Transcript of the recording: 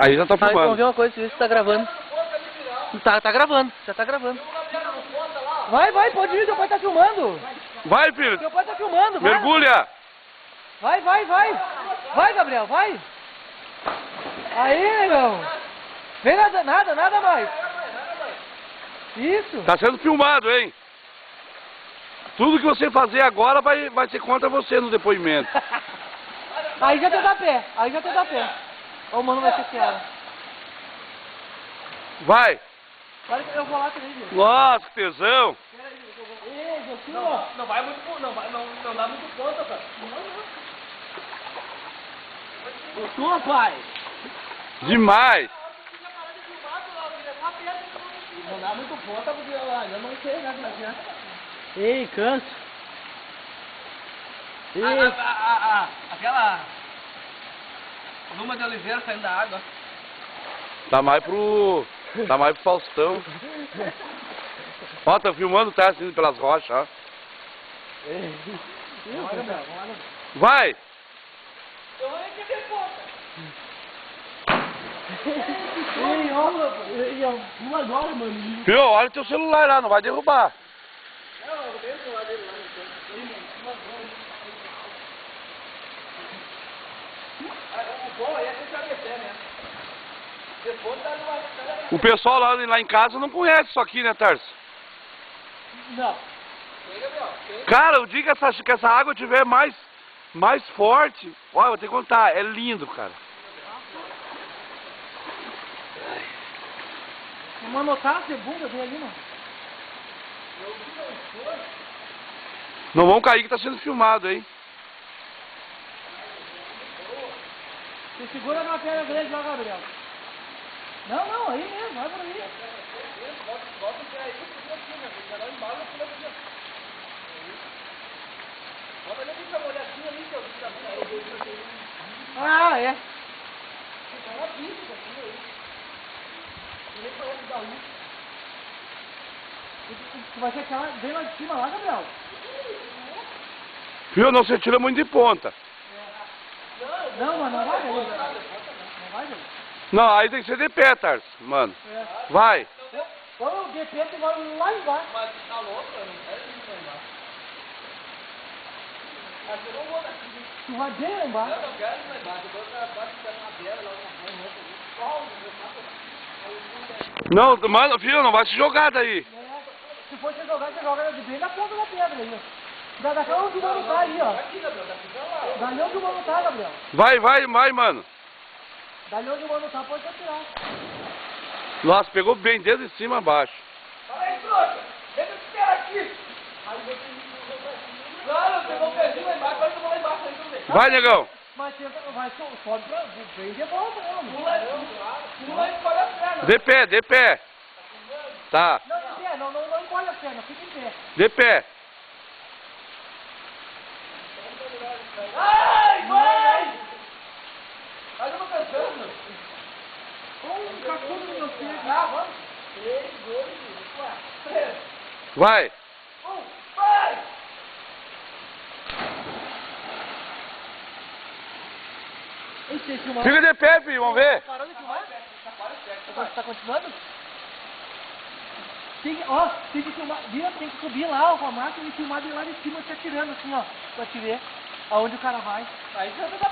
Aí já tá Vamos filmando. ver uma coisa, se tá gravando. Tá gravando, já tá gravando. Vai, pode ir, teu pai tá filmando. Vai, filho. Teu pai tá filmando, vai. Mergulha. Vai. Vai, Gabriel, vai. Aí, negão. Vem nada mais. Isso. Tá sendo filmado, hein? Tudo que você fazer agora vai ser contra você no depoimento. Aí já te dá pé, Ó, o mano vai ser piada. Vai. Claro que eu vou lá também, viu? Nossa, que tesão. Ei, Jotinho. Não vai muito, não dá muito ponta, cara. Não. Tua, pai. Demais. Não dá muito ponta porque eu não sei, né? Ei, canso. Aquela Luma de Oliveira saindo da água. Tá mais pro Faustão. Ó, tá filmando, tá assim pelas rochas, ó. Vai. Eu vou nem ter ponta. Ei, ó, agora, mano. Filho, olha teu celular lá, não vai derrubar. Não, eu tenho o celular dele lá no canto. O bom aí é você descer, né? Depois tá numa... O pessoal lá em casa não conhece isso aqui, né, Tarso? Não. Cara, o dia que essa água tiver mais forte, olha, eu vou ter que contar, é lindo, cara. Uma notada de bunda vem ali, mano. Não vão cair que tá sendo filmado, hein? Você segura na pedra grande lá, Gabriel. Não, aí mesmo, vai por aí. Bota o pé aí, segura aqui, né? Você vai lá embaixo, pula aqui, ó. Bota ali pra molhadinha ali, que eu vi também. Ah, é. Tá uma pista aqui, aí. Nem parece da luz. Tu vai checar bem lá de cima, lá, Gabriel. Filho, não se tira muito de ponta. Não, mano, não vai, velho. Não vai, velho. Não, aí tem que ser de pé, Tarso, mano. Vai. Ô, de repente vai lá embaixo. Mas tá louco, eu não quero ir lá embaixo. Mas eu não vou daqui. Tu vai bem lá embaixo. Eu não quero ir lá embaixo. Eu vou pra baixo na pedra, lá na mão, só Não, mano, filho, não vai se jogar daí. Se for você jogar de bem na ponta da pedra aí, ó. Daqui onde o mano tá aí, ó. Dali onde o mano tá, Gabriel. Vai, mano. Dali onde o mano tá, pode atirar. Nossa, pegou bem desde cima a baixo. Fala aí, trouxa! Deixa eu te esperar aqui! Aí você claro, pegou o pezinho lá embaixo, agora eu vou lá embaixo aí também. Vai, negão. Mas vai sobe pra bem de volta, né? Pula e escolhe as pernas. De pé. Tá, Não, de pé, não encolhe a perna, fica em pé. de pé. Ai, vai! Mas eu tô cansando. Cacudo no meu filho. Ah, vamos. 3, 2, 1, 4, 3. Vai. Vai! Você filmar? Fica de pé, filho, vamos ver. Parou de filmar? Tá continuando? Tem que filmar, tem que subir lá com a máquina e filmar de lá de cima, te atirando assim, ó, pra te ver aonde o cara vai. Aí você vai